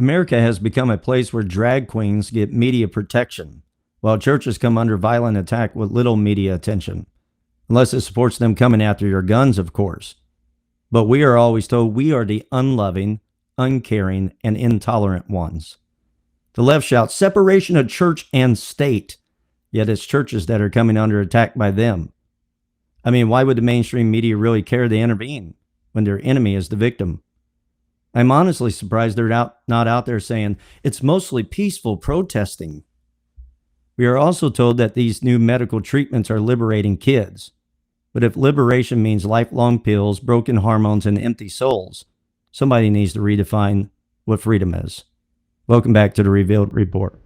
America has become a place where drag queens get media protection, while churches come under violent attack with little media attention, unless it supports them coming after your guns, of course. But we are always told we are the unloving, uncaring, and intolerant ones. The left shouts separation of church and state, yet it's churches that are coming under attack by them. I mean, why would the mainstream media really care to intervene when their enemy is the victim? I'm honestly surprised they're not out there saying it's mostly peaceful protesting. We are also told that these new medical treatments are liberating kids. But if liberation means lifelong pills, broken hormones, and empty souls, somebody needs to redefine what freedom is. Welcome back to the Revealed Report.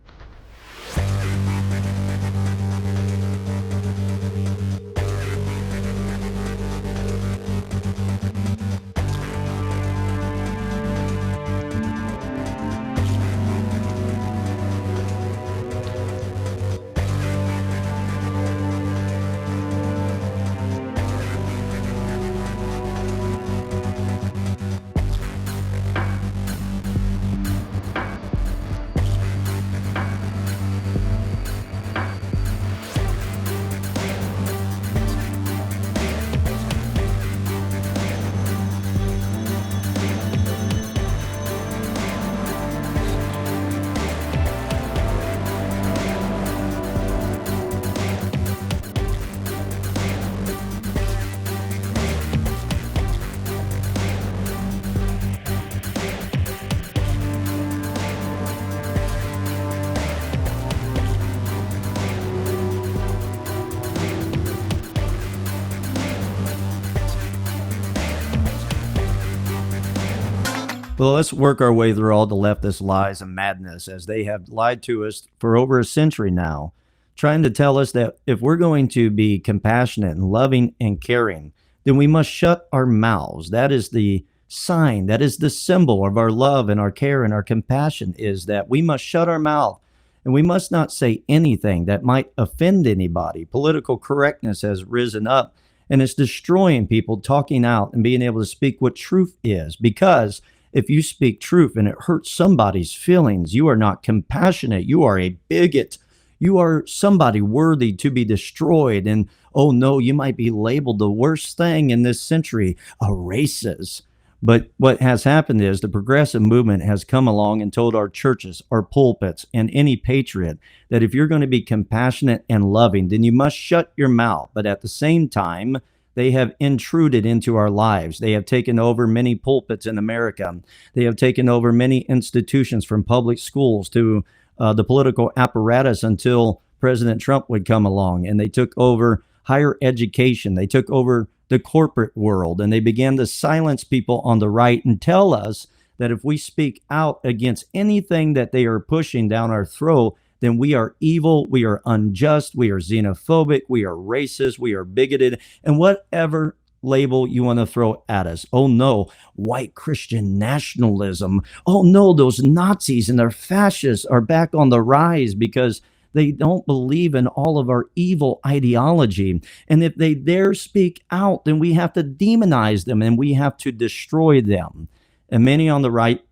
Well, let's work our way through all the leftist lies and madness as they have lied to us for over a century now, trying to tell us that if we're going to be compassionate and loving and caring, then we must shut our mouths. That is the sign, that is the symbol of our love and our care and our compassion, is that we must shut our mouth and we must not say anything that might offend anybody. Political correctness has risen up and it's destroying people talking out and being able to speak what truth is, because if you speak truth and it hurts somebody's feelings, you are not compassionate. You are a bigot. You are somebody worthy to be destroyed. And oh no, you might be labeled the worst thing in this century, a racist. But what has happened is the progressive movement has come along and told our churches, our pulpits, and any patriot that if you're going to be compassionate and loving, then you must shut your mouth. But at the same time, they have intruded into our lives. They have taken over many pulpits in America. They have taken over many institutions, from public schools to the political apparatus, until President Trump would come along. And they took over higher education. They took over the corporate world. And they began to silence people on the right and tell us that if we speak out against anything that they are pushing down our throat, then we are evil, we are unjust, we are xenophobic, we are racist, we are bigoted, and whatever label you want to throw at us. Oh no, white Christian nationalism. Oh no, those Nazis and their fascists are back on the rise because they don't believe in all of our evil ideology. And if they dare speak out, then we have to demonize them and we have to destroy them. And many on the right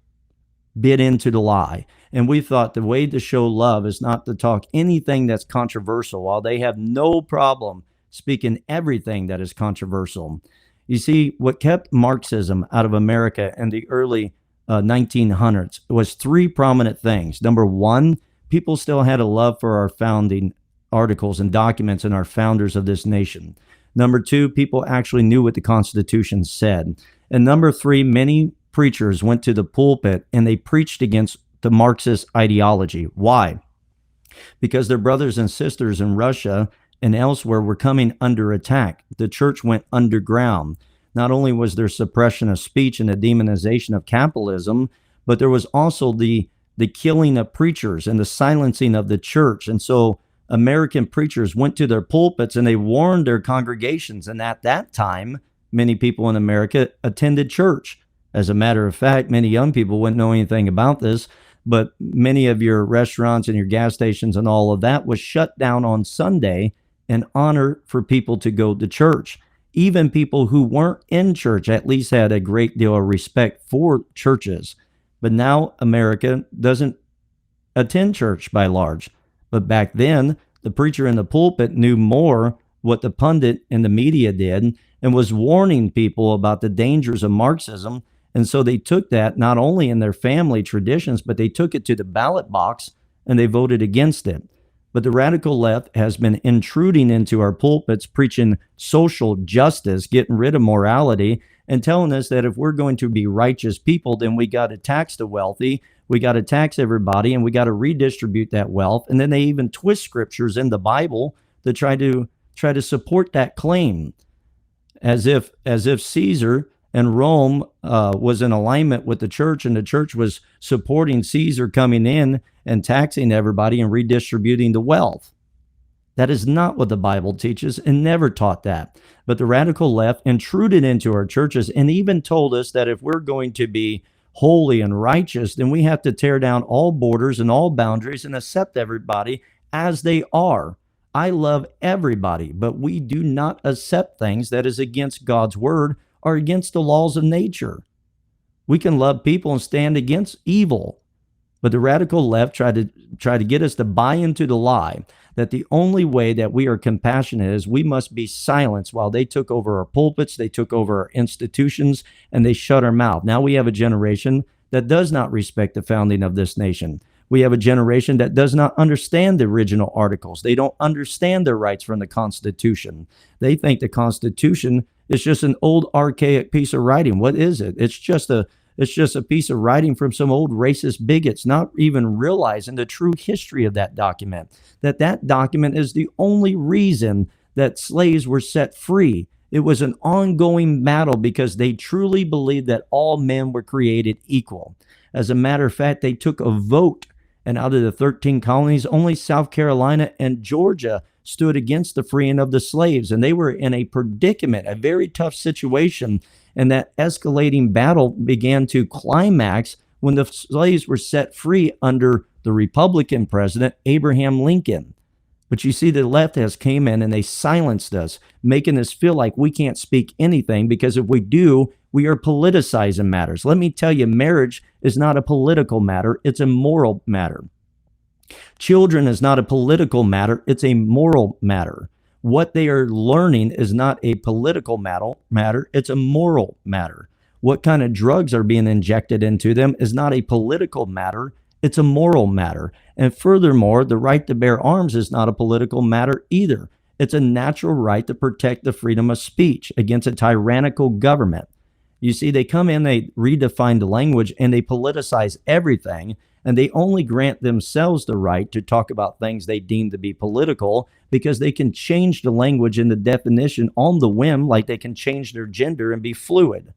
bit into the lie. And we thought the way to show love is not to talk anything that's controversial, while they have no problem speaking everything that is controversial. You see, what kept Marxism out of America in the early 1900s was three prominent things. Number one, people still had a love for our founding articles and documents and our founders of this nation. Number two, people actually knew what the Constitution said. And number three, many preachers went to the pulpit and they preached against the Marxist ideology. Why? Because their brothers and sisters in Russia and elsewhere were coming under attack. The church went underground. Not only was there suppression of speech and the demonization of capitalism, but there was also the killing of preachers and the silencing of the church. And so American preachers went to their pulpits and they warned their congregations. And at that time, many people in America attended church. As a matter of fact, many young people wouldn't know anything about this, but many of your restaurants and your gas stations and all of that was shut down on Sunday in honor for people to go to church. Even people who weren't in church at least had a great deal of respect for churches. But now America doesn't attend church by large. But back then, the preacher in the pulpit knew more what the pundit in the media did and was warning people about the dangers of Marxism. And so they took that not only in their family traditions, but they took it to the ballot box and they voted against it. But the radical left has been intruding into our pulpits, preaching social justice, getting rid of morality, and telling us that if we're going to be righteous people, then we got to tax the wealthy, we got to tax everybody, and we got to redistribute that wealth. And then they even twist scriptures in the Bible to try to support that claim, as if Caesar and Rome was in alignment with the church, and the church was supporting Caesar coming in and taxing everybody and redistributing the wealth. That is not what the Bible teaches, and never taught that. But the radical left intruded into our churches and even told us that if we're going to be holy and righteous, then we have to tear down all borders and all boundaries and accept everybody as they are. I love everybody, but we do not accept things that is against God's word or against the laws of nature. We can love people and stand against evil. But the radical left try to get us to buy into the lie that the only way that we are compassionate is we must be silenced while they took over our pulpits, they took over our institutions, and they shut our mouth. Now we have a generation that does not respect the founding of this nation. We have a generation that does not understand the original articles. They don't understand their rights from the Constitution. They think the Constitution is just an old archaic piece of writing. What is it? It's just a piece of writing from some old racist bigots, not even realizing the true history of that document, that document is the only reason that slaves were set free. It was an ongoing battle because they truly believed that all men were created equal. As a matter of fact, they took a vote, and out of the 13 colonies, only South Carolina and Georgia stood against the freeing of the slaves, and they were in a predicament, a very tough situation. And that escalating battle began to climax when the slaves were set free under the Republican president, Abraham Lincoln. But you see, the left has came in and they silenced us, making us feel like we can't speak anything because if we do, we are politicizing matters. Let me tell you, marriage is not a political matter. It's a moral matter. Children is not a political matter. It's a moral matter. What they are learning is not a political matter, it's a moral matter. What kind of drugs are being injected into them is not a political matter, it's a moral matter. And furthermore, the right to bear arms is not a political matter either. It's a natural right to protect the freedom of speech against a tyrannical government. You see, they come in, they redefine the language, and they politicize everything. And they only grant themselves the right to talk about things they deem to be political because they can change the language and the definition on the whim, like they can change their gender and be fluid.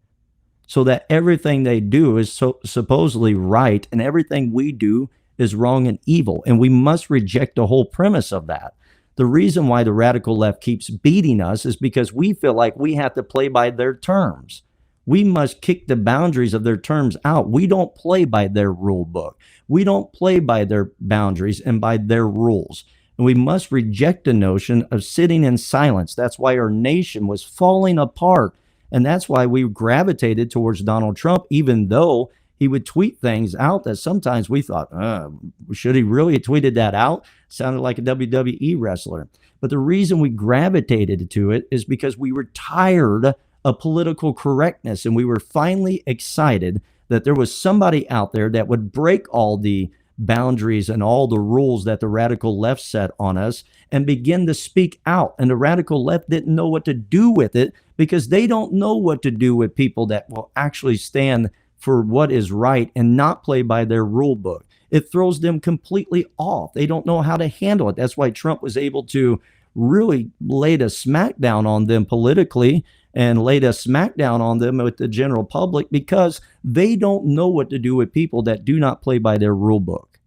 So that everything they do is supposedly right and everything we do is wrong and evil. And we must reject the whole premise of that. The reason why the radical left keeps beating us is because we feel like we have to play by their terms. We must kick the boundaries of their terms out. We don't play by their rule book. We don't play by their boundaries and by their rules. And we must reject the notion of sitting in silence. That's why our nation was falling apart. And that's why we gravitated towards Donald Trump, even though he would tweet things out that sometimes we thought, should he really have tweeted that out? Sounded like a WWE wrestler. But the reason we gravitated to it is because we were tired of political correctness. And we were finally excited that there was somebody out there that would break all the boundaries and all the rules that the radical left set on us and begin to speak out. And the radical left didn't know what to do with it because they don't know what to do with people that will actually stand for what is right and not play by their rule book. It throws them completely off. They don't know how to handle it. That's why Trump was able to really laid a smackdown on them politically and laid a smackdown on them with the general public because they don't know what to do with people that do not play by their rule book.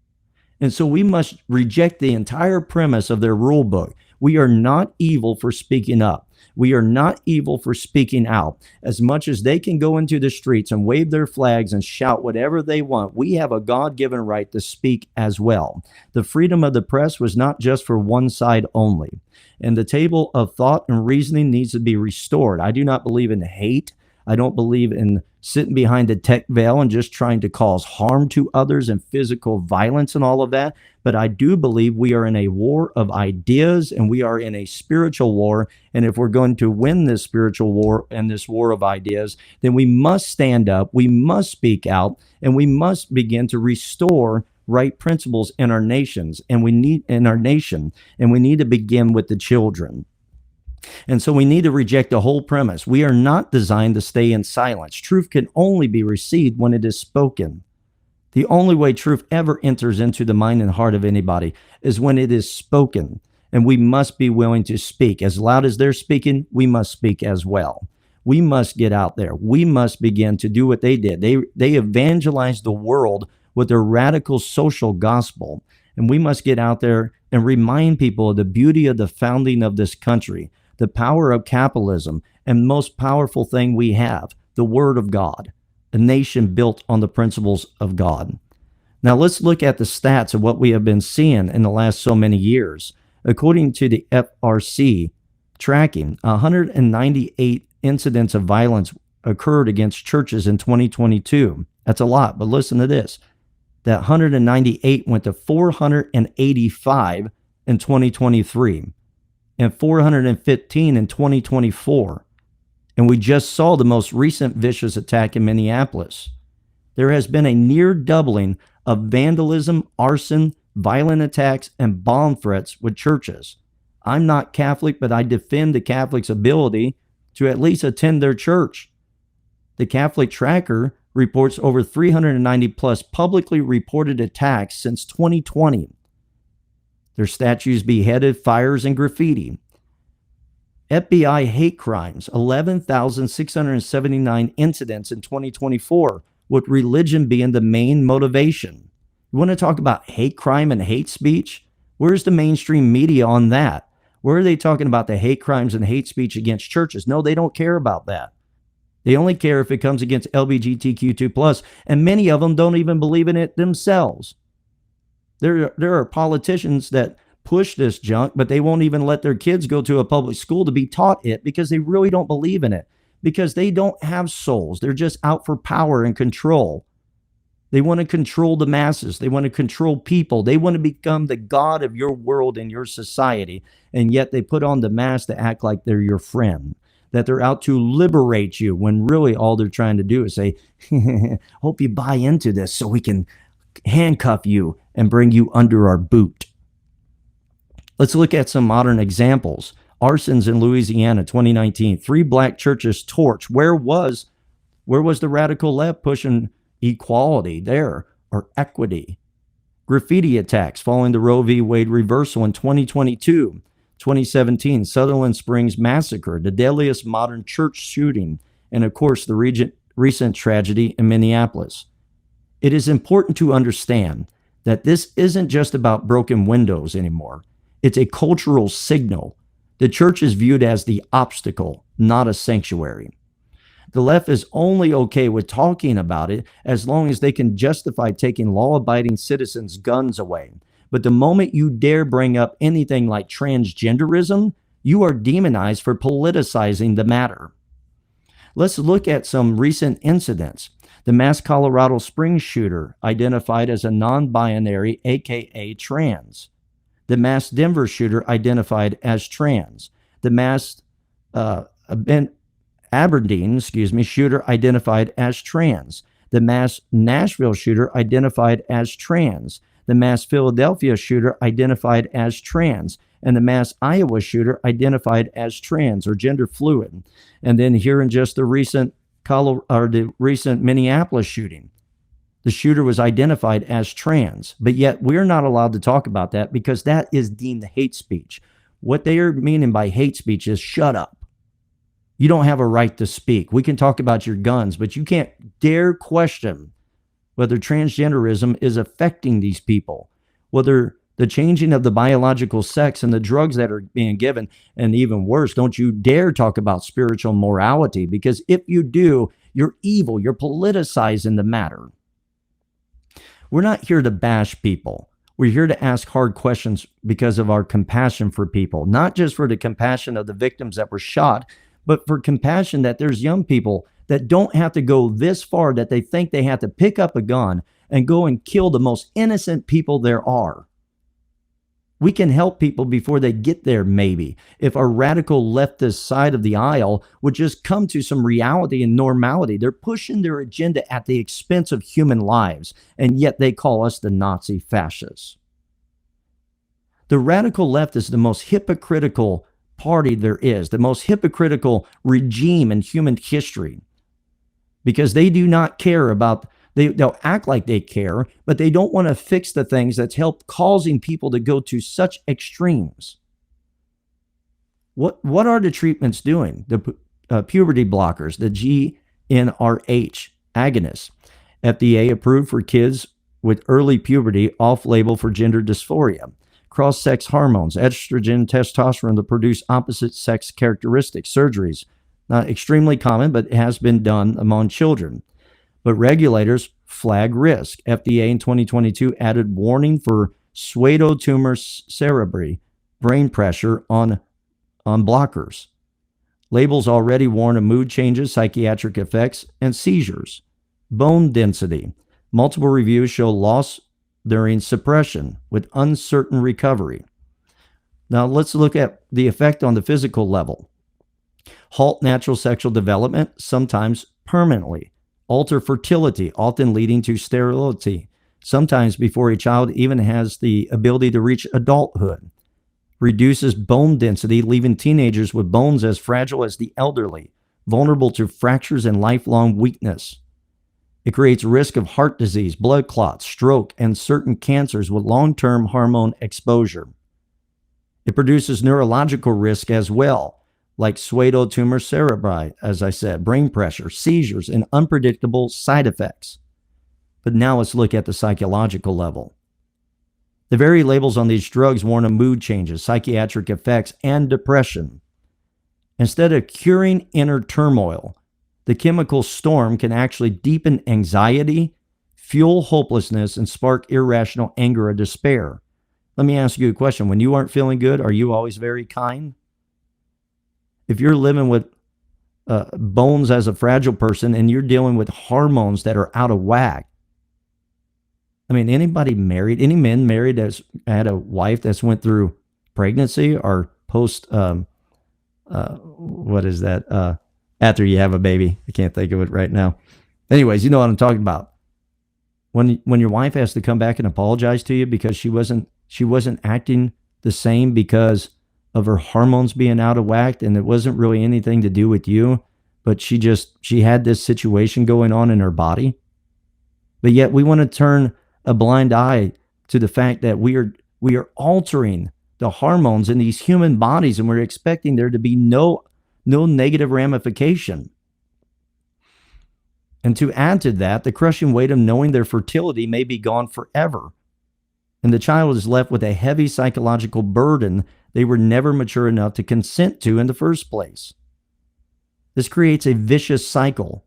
And so we must reject the entire premise of their rule book. We are not evil for speaking up. We are not evil for speaking out. As much as they can go into the streets and wave their flags and shout whatever they want, we have a God-given right to speak as well. The freedom of the press was not just for one side only. And the table of thought and reasoning needs to be restored. I do not believe in hate. I don't believe in sitting behind a tech veil and just trying to cause harm to others and physical violence and all of that. But I do believe we are in a war of ideas and we are in a spiritual war. And if we're going to win this spiritual war and this war of ideas, then we must stand up, we must speak out, and we must begin to restore right principles in our nations and we need to begin with the children. And so we need to reject the whole premise. We are not designed to stay in silence. Truth can only be received when it is spoken. The only way truth ever enters into the mind and heart of anybody is when it is spoken. And we must be willing to speak. As loud as they're speaking, we must speak as well. We must get out there. We must begin to do what they did. They evangelized the world with their radical social gospel. And we must get out there and remind people of the beauty of the founding of this country, the power of capitalism, and most powerful thing we have, the Word of God, a nation built on the principles of God. Now let's look at the stats of what we have been seeing in the last so many years. According to the FRC tracking, 198 incidents of violence occurred against churches in 2022. That's a lot, but listen to this. That 198 went to 485 in 2023 and 415 in 2024. And we just saw the most recent vicious attack in Minneapolis. There has been a near doubling of vandalism, arson, violent attacks, and bomb threats with churches. I'm not Catholic, but I defend the Catholics' ability to at least attend their church. The Catholic Tracker reports over 390 plus publicly reported attacks since 2020. There's statues beheaded, fires, and graffiti. FBI hate crimes, 11,679 incidents in 2024, with religion being the main motivation. You want to talk about hate crime and hate speech? Where's the mainstream media on that? Where are they talking about the hate crimes and hate speech against churches? No, they don't care about that. They only care if it comes against LGBTQ2+, and many of them don't even believe in it themselves. There are politicians that push this junk, but they won't even let their kids go to a public school to be taught it because they really don't believe in it, because they don't have souls. They're just out for power and control. They want to control the masses. They want to control people. They want to become the God of your world and your society, and yet they put on the mask to act like they're your friend, that they're out to liberate you, when really all they're trying to do is say, hope you buy into this so we can handcuff you and bring you under our boot. Let's look at some modern examples. Arsons in Louisiana, 2019. 3 black churches torched. Where was the radical left pushing equality there, or equity? Graffiti attacks following the Roe v. Wade reversal in 2022. 2017, Sutherland Springs massacre, the deadliest modern church shooting, and of course, the recent tragedy in Minneapolis. It is important to understand that this isn't just about broken windows anymore. It's a cultural signal. The church is viewed as the obstacle, not a sanctuary. The left is only okay with talking about it as long as they can justify taking law-abiding citizens' guns away. But the moment you dare bring up anything like transgenderism, you are demonized for politicizing the matter. Let's look at some recent incidents. The mass Colorado Springs shooter identified as a non-binary, aka trans. The mass Denver shooter identified as trans. The mass Aberdeen shooter identified as trans. The mass Nashville shooter identified as trans. The mass Philadelphia shooter identified as trans. And the mass Iowa shooter identified as trans or gender fluid. And then here in just the recent Minneapolis shooting, the shooter was identified as trans, but yet we're not allowed to talk about that because that is deemed hate speech. What they are meaning by hate speech is shut up. You don't have a right to speak. We can talk about your guns, but you can't dare question whether transgenderism is affecting these people, whether the changing of the biological sex and the drugs that are being given, and even worse, don't you dare talk about spiritual morality, because if you do, you're evil. You're politicizing the matter. We're not here to bash people. We're here to ask hard questions because of our compassion for people, not just for the compassion of the victims that were shot, but for compassion that there's young people that don't have to go this far, that they think they have to pick up a gun and go and kill the most innocent people there are. We can help people before they get there, maybe, if our radical leftist side of the aisle would just come to some reality and normality. They're pushing their agenda at the expense of human lives, and yet they call us the Nazi fascists. The radical left is the most hypocritical party there is, the most hypocritical regime in human history, because they do not care about, they'll act like they care, but they don't want to fix the things that's helped causing people to go to such extremes. What are the treatments doing? The puberty blockers, the GnRH agonists, FDA approved for kids with early puberty, off-label for gender dysphoria. Cross-sex hormones, estrogen, testosterone to produce opposite sex characteristics. Surgeries, not extremely common, but it has been done among children. But regulators flag risk. FDA in 2022 added warning for pseudotumor cerebri, brain pressure on blockers. Labels already warn of mood changes, psychiatric effects, and seizures. Bone density. Multiple reviews show loss during suppression with uncertain recovery. Now let's look at the effect on the physical level. Halt natural sexual development, sometimes permanently. Alter fertility, often leading to sterility, sometimes before a child even has the ability to reach adulthood. Reduces bone density, leaving teenagers with bones as fragile as the elderly, vulnerable to fractures and lifelong weakness. It creates risk of heart disease, blood clots, stroke, and certain cancers with long-term hormone exposure. It produces neurological risk as well, like pseudotumor cerebri, as I said, brain pressure, seizures, and unpredictable side effects. But now let's look at the psychological level. The very labels on these drugs warn of mood changes, psychiatric effects, and depression. Instead of curing inner turmoil, the chemical storm can actually deepen anxiety, fuel hopelessness, and spark irrational anger or despair. Let me ask you a question. When you aren't feeling good, are you always very kind? If you're living with bones as a fragile person and you're dealing with hormones that are out of whack, I mean, anybody married, any men married that's had a wife that's went through pregnancy or post, what is that? After you have a baby. I can't think of it right now. Anyways, you know what I'm talking about. When your wife has to come back and apologize to you because she wasn't acting the same because of her hormones being out of whack, and it wasn't really anything to do with you, but she had this situation going on in her body. But yet we want to turn a blind eye to the fact that we are altering the hormones in these human bodies, and we're expecting there to be no negative ramification. And to add to that, the crushing weight of knowing their fertility may be gone forever. And the child is left with a heavy psychological burden they were never mature enough to consent to in the first place. This creates a vicious cycle.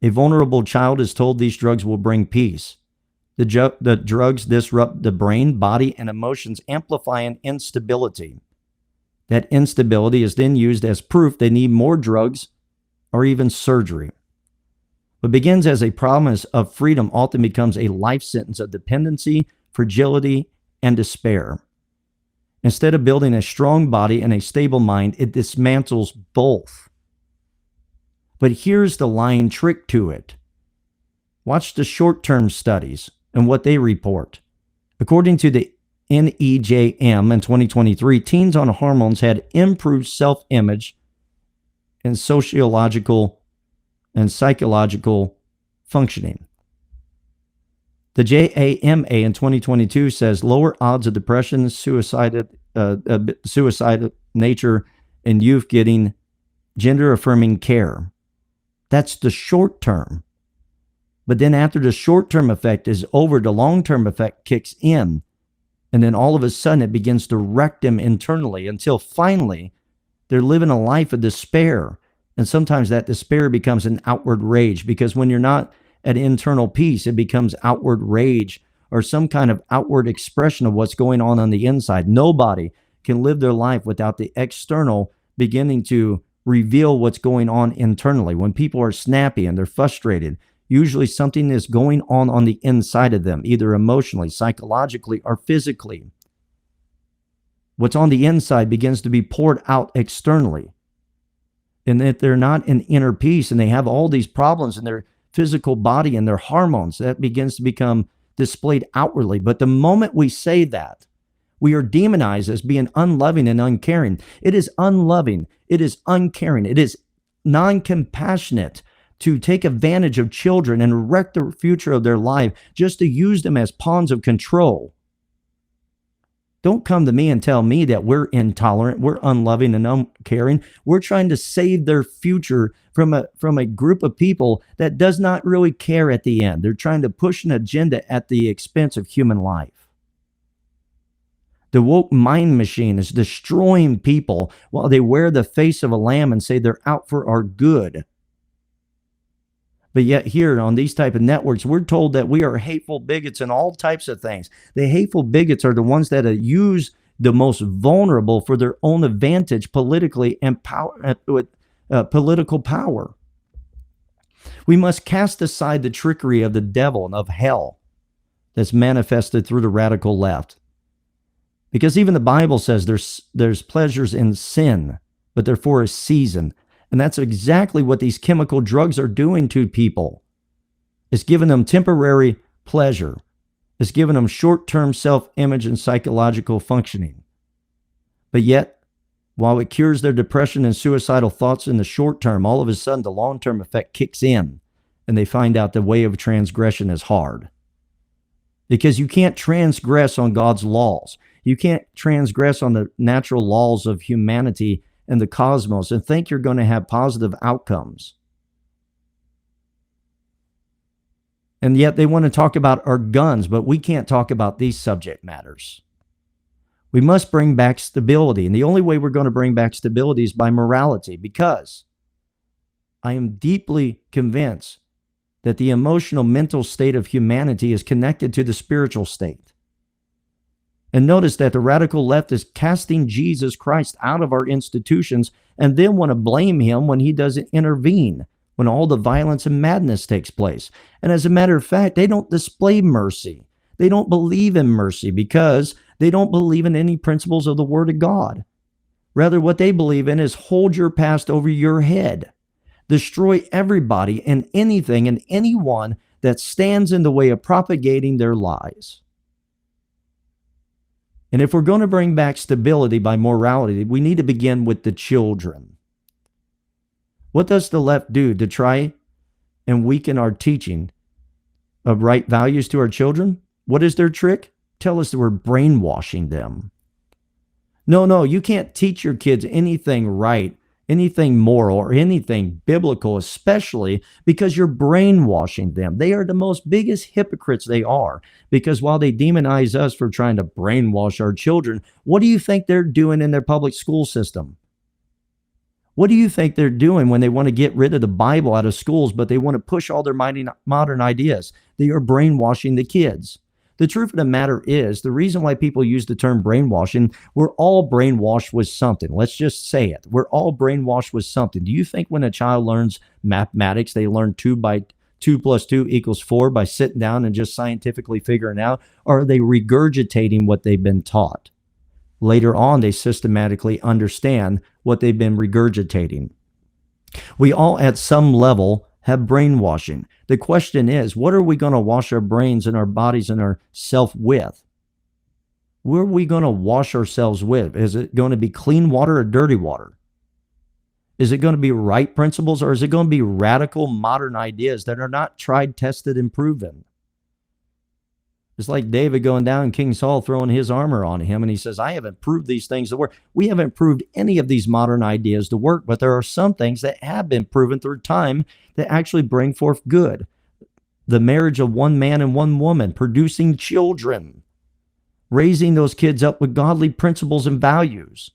A vulnerable child is told these drugs will bring peace. The drugs disrupt the brain, body, and emotions, amplifying instability. That instability is then used as proof they need more drugs or even surgery. What begins as a promise of freedom often becomes a life sentence of dependency, fragility, and despair. Instead of building a strong body and a stable mind, it dismantles both. But here's the lying trick to it. Watch the short-term studies and what they report. According to the NEJM in 2023, teens on hormones had improved self-image and sociological and psychological functioning. The JAMA in 2022 says lower odds of depression, suicidal nature, and youth getting gender-affirming care. That's the short term. But then after the short-term effect is over, the long-term effect kicks in. And then all of a sudden it begins to wreck them internally until finally they're living a life of despair. And sometimes that despair becomes an outward rage, because when you're not at internal peace, it becomes outward rage or some kind of outward expression of what's going on the inside. Nobody can live their life without the external beginning to reveal what's going on internally. When people are snappy and they're frustrated, usually something is going on the inside of them, either emotionally, psychologically, or physically. What's on the inside begins to be poured out externally. And if they're not in inner peace and they have all these problems in their physical body and their hormones, that begins to become displayed outwardly. But the moment we say that, we are demonized as being unloving and uncaring. It is unloving. It is uncaring. It is non-compassionate to take advantage of children and wreck the future of their life just to use them as pawns of control. Don't come to me and tell me that we're intolerant, we're unloving and uncaring. We're trying to save their future from a group of people that does not really care at the end. They're trying to push an agenda at the expense of human life. The woke mind machine is destroying people while they wear the face of a lamb and say they're out for our good. But yet here on these type of networks, we're told that we are hateful bigots and all types of things. The hateful bigots are the ones that use the most vulnerable for their own advantage politically and with political power. We must cast aside the trickery of the devil and of hell that's manifested through the radical left. Because even the Bible says there's pleasures in sin, but they're for a season. And that's exactly what these chemical drugs are doing to people. It's giving them temporary pleasure. It's giving them short-term self-image and psychological functioning. But yet, while it cures their depression and suicidal thoughts in the short term, all of a sudden the long-term effect kicks in and they find out the way of transgression is hard. Because you can't transgress on God's laws. You can't transgress on the natural laws of humanity and the cosmos and think you're going to have positive outcomes. And yet they want to talk about our guns, but we can't talk about these subject matters. We must bring back stability. And the only way we're going to bring back stability is by morality, because I am deeply convinced that the emotional, mental state of humanity is connected to the spiritual state. And notice that the radical left is casting Jesus Christ out of our institutions and then want to blame him when he doesn't intervene, when all the violence and madness takes place. And as a matter of fact, they don't display mercy. They don't believe in mercy because they don't believe in any principles of the Word of God. Rather, what they believe in is hold your past over your head. Destroy everybody and anything and anyone that stands in the way of propagating their lies. And if we're going to bring back stability by morality, we need to begin with the children. What does the left do to try and weaken our teaching of right values to our children? What is their trick? Tell us that we're brainwashing them. No, you can't teach your kids anything right, anything moral, or anything biblical, especially because you're brainwashing them. They are the most biggest hypocrites they are, because while they demonize us for trying to brainwash our children, what do you think they're doing in their public school system? What do you think they're doing when they want to get rid of the Bible out of schools, but they want to push all their modern ideas? They are brainwashing the kids. The truth of the matter is, the reason why people use the term brainwashing, we're all brainwashed with something. Let's just say it. We're all brainwashed with something. Do you think when a child learns mathematics, they learn 2 plus 2 equals 4 by sitting down and just scientifically figuring it out? Or are they regurgitating what they've been taught? Later on, they systematically understand what they've been regurgitating. We all, at some level, have brainwashing. The question is, what are we going to wash our brains and our bodies and our self with? What are we going to wash ourselves with? Is it going to be clean water or dirty water? Is it going to be right principles, or is it going to be radical modern ideas that are not tried, tested, and proven? It's like David going down and King Saul throwing his armor on him, and he says, I haven't proved these things to work. We haven't proved any of these modern ideas to work, but there are some things that have been proven through time that actually bring forth good. The marriage of one man and one woman, producing children, raising those kids up with godly principles and values,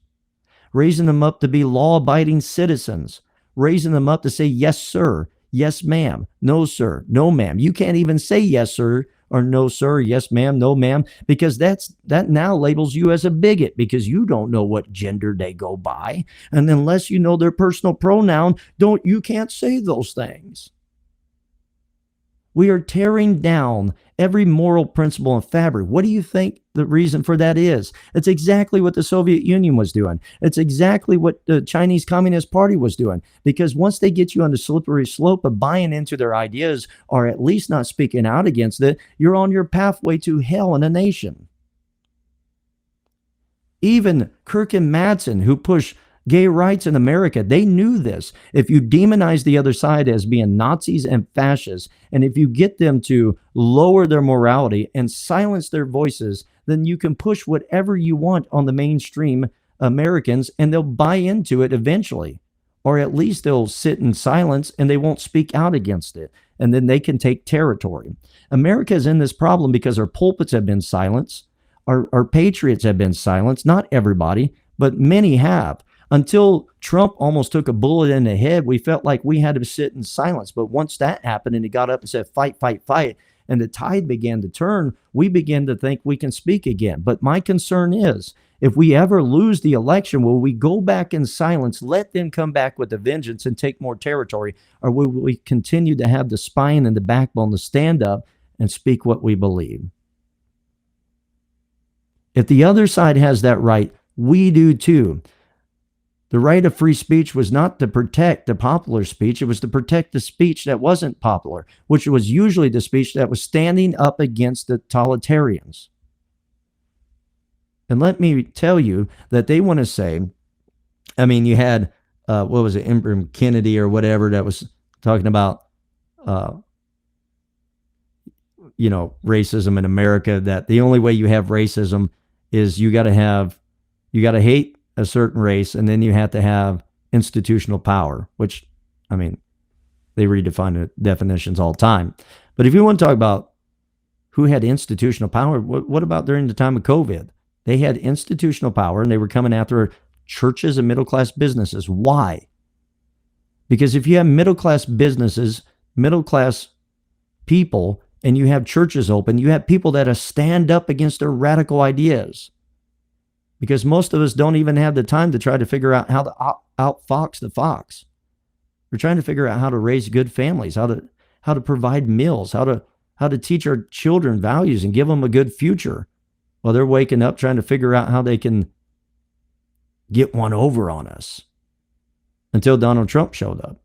raising them up to be law-abiding citizens, raising them up to say, yes, sir, yes, ma'am, no, sir, no, ma'am. You can't even say yes, sir, or no sir, yes ma'am, no ma'am, because that now labels you as a bigot because you don't know what gender they go by. And unless you know their personal pronoun, you can't say those things. We are tearing down every moral principle and fabric. What do you think the reason for that is? It's exactly what the Soviet Union was doing. It's exactly what the Chinese Communist Party was doing. Because once they get you on the slippery slope of buying into their ideas, or at least not speaking out against it, you're on your pathway to hell in a nation. Even Kirk and Madsen, who push gay rights in America, they knew this. If you demonize the other side as being Nazis and fascists, and if you get them to lower their morality and silence their voices, then you can push whatever you want on the mainstream Americans, and they'll buy into it eventually. Or at least they'll sit in silence and they won't speak out against it. And then they can take territory. America is in this problem because our pulpits have been silenced. Our patriots have been silenced. Not everybody, but many have. Until Trump almost took a bullet in the head, we felt like we had to sit in silence. But once that happened and he got up and said, fight, fight, fight, and the tide began to turn, we began to think we can speak again. But my concern is, if we ever lose the election, will we go back in silence, let them come back with a vengeance and take more territory? Or will we continue to have the spine and the backbone to stand up and speak what we believe? If the other side has that right, we do too. The right of free speech was not to protect the popular speech. It was to protect the speech that wasn't popular, which was usually the speech that was standing up against the totalitarians. And let me tell you that they want to say, I mean, you had, what was it, Ibram Kennedy or whatever that was talking about, racism in America, that the only way you have racism is you got to hate a certain race, and then you have to have institutional power, which, I mean, they redefine the definitions all the time. But if you want to talk about who had institutional power, what about during the time of COVID? They had institutional power, and they were coming after churches and middle-class businesses. Why? Because if you have middle-class businesses, middle-class people, and you have churches open, you have people that stand up against their radical ideas. Because most of us don't even have the time to try to figure out how to outfox the fox. We're trying to figure out how to raise good families, how to provide meals, how to teach our children values and give them a good future, while they're waking up trying to figure out how they can get one over on us. Until Donald Trump showed up.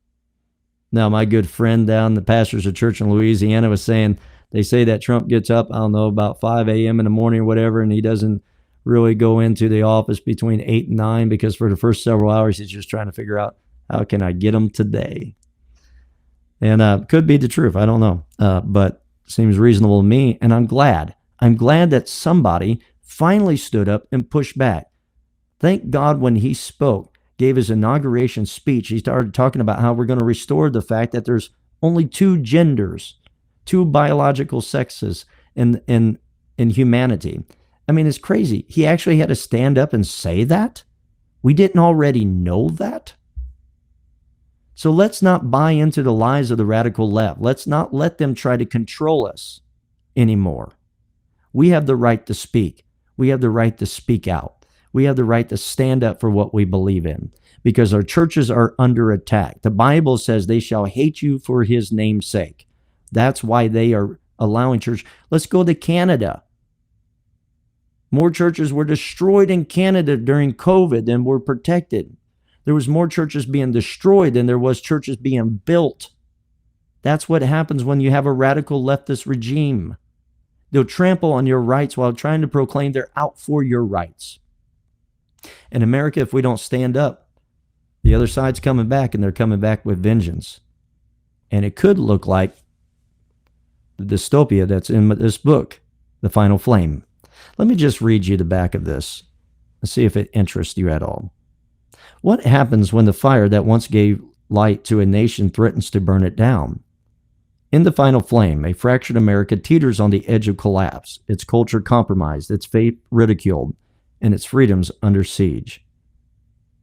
Now, my good friend down the pastors of church in Louisiana was saying, they say that Trump gets up, I don't know, about 5 a.m. in the morning or whatever, and he doesn't really go into the office between 8 and 9, because for the first several hours, he's just trying to figure out, how can I get him today? And could be the truth. I don't know. But seems reasonable to me. And I'm glad. I'm glad that somebody finally stood up and pushed back. Thank God when he spoke, gave his inauguration speech, he started talking about how we're going to restore the fact that there's only two genders, two biological sexes in humanity. I mean, it's crazy. He actually had to stand up and say that? We didn't already know that? So let's not buy into the lies of the radical left. Let's not let them try to control us anymore. We have the right to speak. We have the right to speak out. We have the right to stand up for what we believe in, because our churches are under attack. The Bible says they shall hate you for his name's sake. That's why they are allowing church. Let's go to Canada. More churches were destroyed in Canada during COVID than were protected. There was more churches being destroyed than there was churches being built. That's what happens when you have a radical leftist regime. They'll trample on your rights while trying to proclaim they're out for your rights. In America, if we don't stand up, the other side's coming back, and they're coming back with vengeance. And it could look like the dystopia that's in this book, The Final Flame. Let me just read you the back of this and see if it interests you at all. What happens when the fire that once gave light to a nation threatens to burn it down? In The Final Flame, a fractured America teeters on the edge of collapse, its culture compromised, its faith ridiculed, and its freedoms under siege.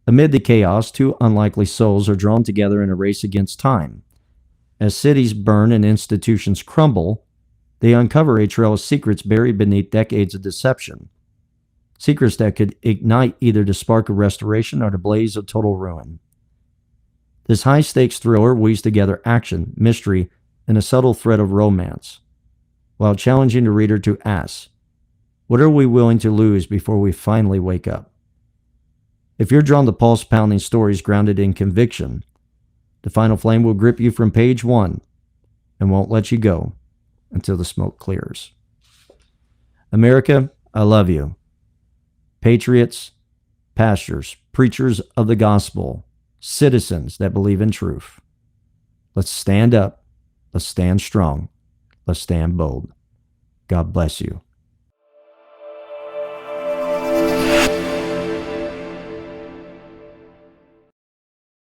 Amid the chaos, two unlikely souls are drawn together in a race against time. As cities burn and institutions crumble, They uncover a trail of secrets buried beneath decades of deception. Secrets that could ignite either the spark of restoration or the blaze of total ruin. This high-stakes thriller weaves together action, mystery, and a subtle thread of romance, while challenging the reader to ask, what are we willing to lose before we finally wake up? If you're drawn to pulse-pounding stories grounded in conviction, The Final Flame will grip you from page 1 and won't let you go until the smoke clears. America, I love you. Patriots, pastors, preachers of the gospel, citizens that believe in truth. Let's stand up. Let's stand strong. Let's stand bold. God bless you.